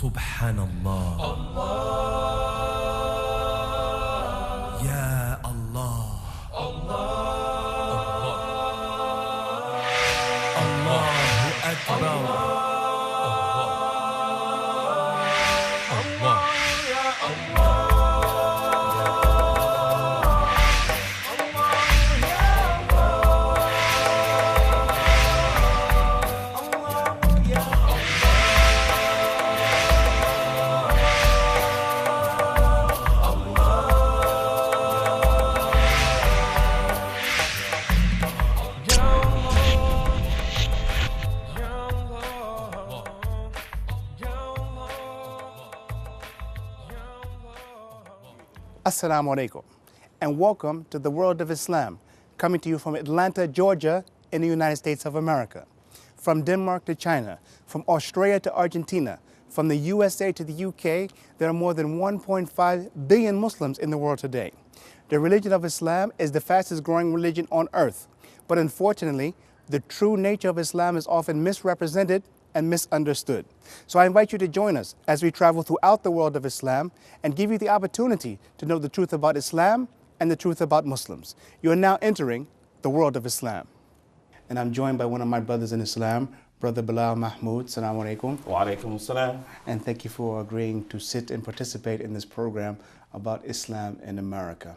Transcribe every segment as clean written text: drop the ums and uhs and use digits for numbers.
Subhanallah. Allah. Ya Allah. Allah. Allahu Akbar. Allah. Assalamu alaikum, and welcome to the World of Islam, coming to you from Atlanta, Georgia, in the United States of America. From Denmark to China, from Australia to Argentina, from the USA to the UK, there are more than 1.5 billion Muslims in the world today. The religion of Islam is the fastest growing religion on earth, but unfortunately, the true nature of Islam is often misrepresented and misunderstood. So I invite you to join us as we travel throughout the world of Islam and give you the opportunity to know the truth about Islam and the truth about Muslims. You are now entering the world of Islam. And I'm joined by one of my brothers in Islam, Brother Bilal Mahmoud. Assalamu alaikum. Wa alaikum assalam. And thank you for agreeing to sit and participate in this program about Islam in America.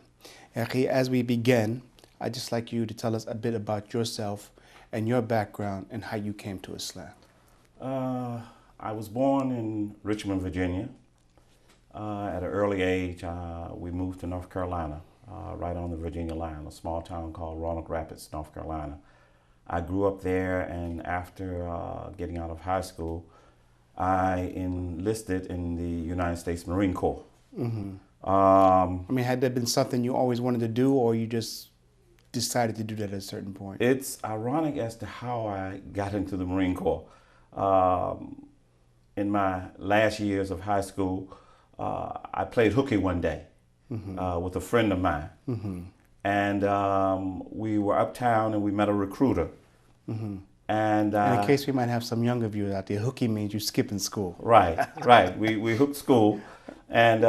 Akhi, as we begin, I'd just like you to tell us a bit about yourself and your background and how you came to Islam. I was born in Richmond, Virginia. At an early age, we moved to North Carolina, right on the Virginia line, a small town called Roanoke Rapids, North Carolina. I grew up there, and after getting out of high school, I enlisted in the United States Marine Corps. Mm-hmm. I mean, had that been something you always wanted to do, or you just decided to do that at a certain point? It's ironic as to how I got into the Marine Corps. In my last years of high school, I played hooky one day with a friend of mine. Mm-hmm. And we were uptown and we met a recruiter. Mm-hmm. And in case we might have some younger viewers out there, hooky means you skipping school. Right, right. We hooked school, and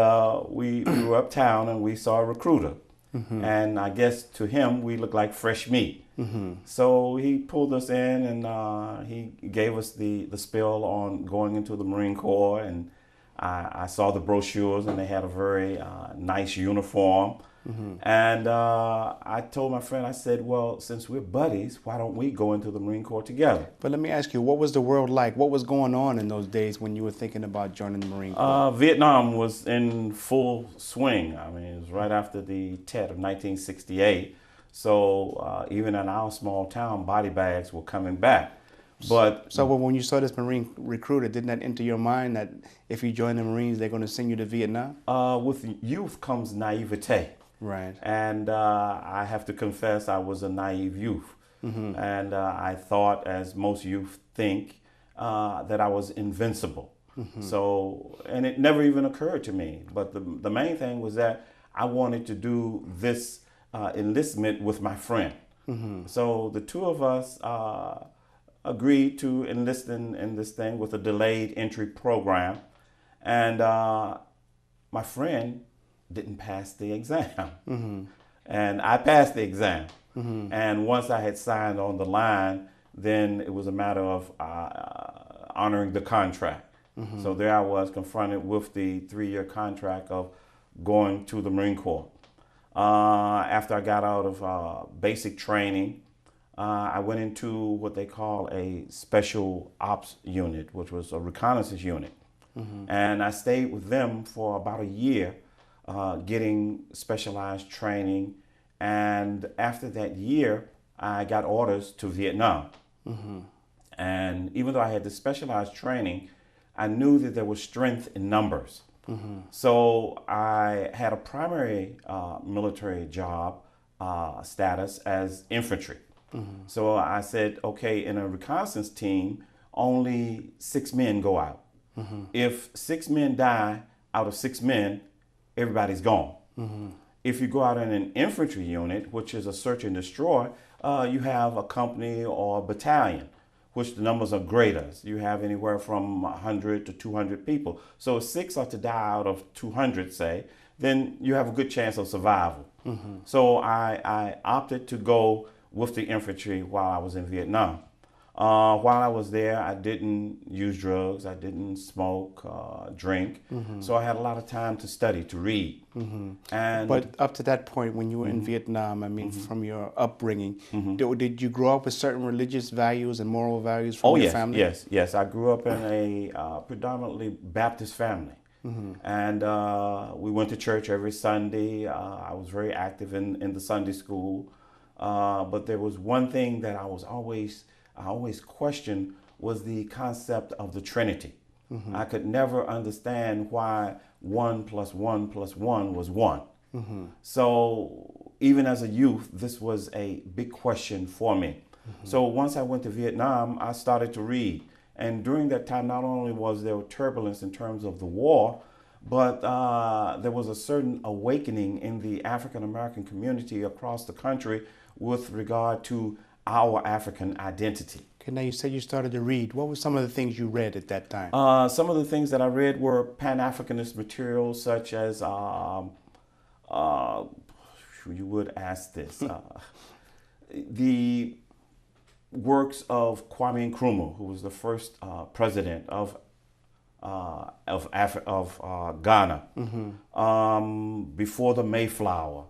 we were uptown and we saw a recruiter. Mm-hmm. And I guess to him, we looked like fresh meat. Mm-hmm. So he pulled us in and he gave us the spiel on going into the Marine Corps. And I saw the brochures and they had a very nice uniform. Mm-hmm. And I told my friend, I said, well, since we're buddies, why don't we go into the Marine Corps together? But let me ask you, what was the world like? What was going on in those days when you were thinking about joining the Marine Corps? Vietnam was in full swing. I mean, it was right after the Tet of 1968. So even in our small town, body bags were coming back. But so when you saw this Marine recruiter, didn't that enter your mind that if you join the Marines, they're going to send you to Vietnam? With youth comes naivete. Right. And I have to confess, I was a naive youth. Mm-hmm. And I thought, as most youth think, that I was invincible. Mm-hmm. So, and it never even occurred to me. But the main thing was that I wanted to do this enlistment with my friend. Mm-hmm. So the two of us agreed to enlist in this thing with a delayed entry program. And my friend didn't pass the exam. Mm-hmm. And I passed the exam. Mm-hmm. And once I had signed on the line, then it was a matter of honoring the contract. Mm-hmm. So there I was confronted with the 3-year contract of going to the Marine Corps. After I got out of basic training, I went into what they call a special ops unit, which was a reconnaissance unit. Mm-hmm. And I stayed with them for about a year, getting specialized training. And after that year, I got orders to Vietnam. Mm-hmm. And even though I had the specialized training, I knew that there was strength in numbers. Mm-hmm. So I had a primary military job status as infantry. Mm-hmm. So I said, okay, in a reconnaissance team, only 6 men go out. Mm-hmm. If 6 men die out of 6 men, everybody's gone. Mm-hmm. If you go out in an infantry unit, which is a search and destroy, you have a company or a battalion, which the numbers are greater. You have anywhere from 100 to 200 people. So if 6 are to die out of 200, say, then you have a good chance of survival. So I opted to go with the infantry while I was in Vietnam. While I was there, I didn't use drugs, I didn't smoke, drink. So I had a lot of time to study, to read. And But up to that point, when you were in Vietnam, I mean, from your upbringing, did you grow up with certain religious values and moral values from your family? Yes. I grew up in a predominantly Baptist family. And we went to church every Sunday. I was very active in the Sunday school. But there was one thing that I always questioned, was the concept of the Trinity. I could never understand why 1 + 1 + 1 was 1. So even as a youth, this was a big question for me. So once I went to Vietnam, I started to read. And during that time, not only was there turbulence in terms of the war, but there was a certain awakening in the African American community across the country with regard to our African identity. Okay, now you said you started to read. What were some of the things you read at that time? Some of the things that I read were Pan-Africanist materials, such as, you would ask this, the works of Kwame Nkrumah, who was the first president of Ghana, before the Mayflower,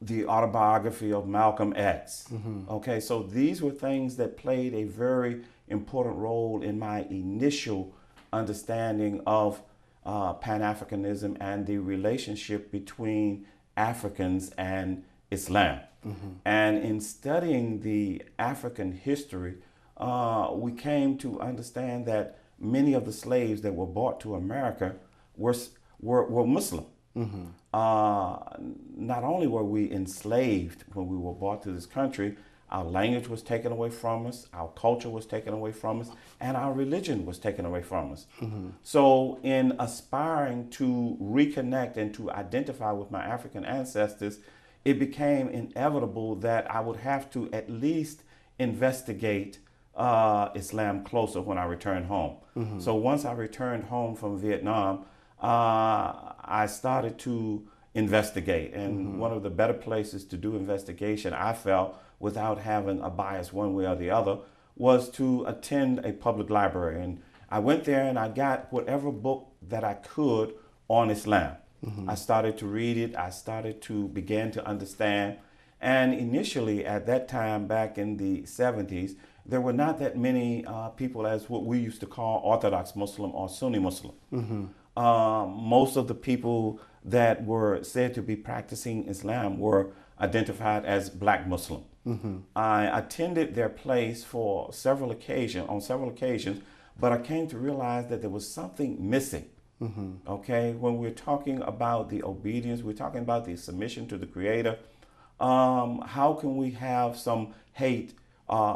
the autobiography of Malcolm X. Okay, so these were things that played a very important role in my initial understanding of Pan-Africanism and the relationship between Africans and Islam. And in studying the African history, we came to understand that many of the slaves that were brought to America were Muslim. Not only were we enslaved when we were brought to this country, our language was taken away from us, our culture was taken away from us, and our religion was taken away from us. So in aspiring to reconnect and to identify with my African ancestors, it became inevitable that I would have to at least investigate Islam closer when I returned home. So once I returned home from Vietnam, I started to investigate. And one of the better places to do investigation, I felt, without having a bias one way or the other, was to attend a public library. And I went there and I got whatever book that I could on Islam. I started to read it. I started to begin to understand. And initially at that time, back in the 70s, there were not that many people as what we used to call Orthodox Muslim or Sunni Muslim. Most of the people that were said to be practicing Islam were identified as Black Muslim. I attended their place on several occasions, but I came to realize that there was something missing. Okay, when we're talking about the obedience, we're talking about the submission to the Creator. How can we have some hate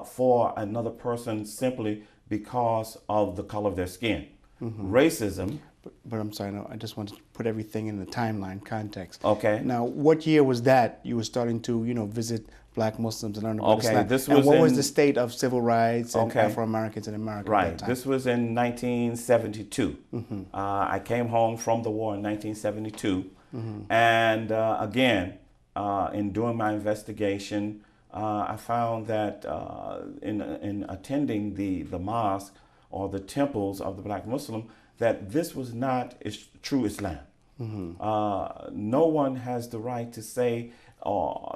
for another person simply because of the color of their skin? Racism. But I'm sorry, no, I just want to put everything in the timeline context. Okay. Now, what year was that you were starting to, visit Black Muslims and learn about Islam? And what was the state of civil rights and Afro-Americans in America Right. at that time? This was in 1972. I came home from the war in 1972. And again, in doing my investigation, I found that in attending the mosque or the temples of the Black Muslim, that this was not true Islam. No one has the right to say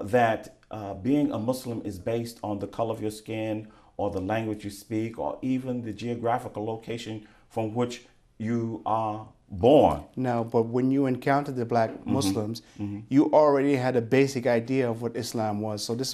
that being a Muslim is based on the color of your skin or the language you speak or even the geographical location from which you are born. No, but when you encountered the Black Muslims, you already had a basic idea of what Islam was. So this was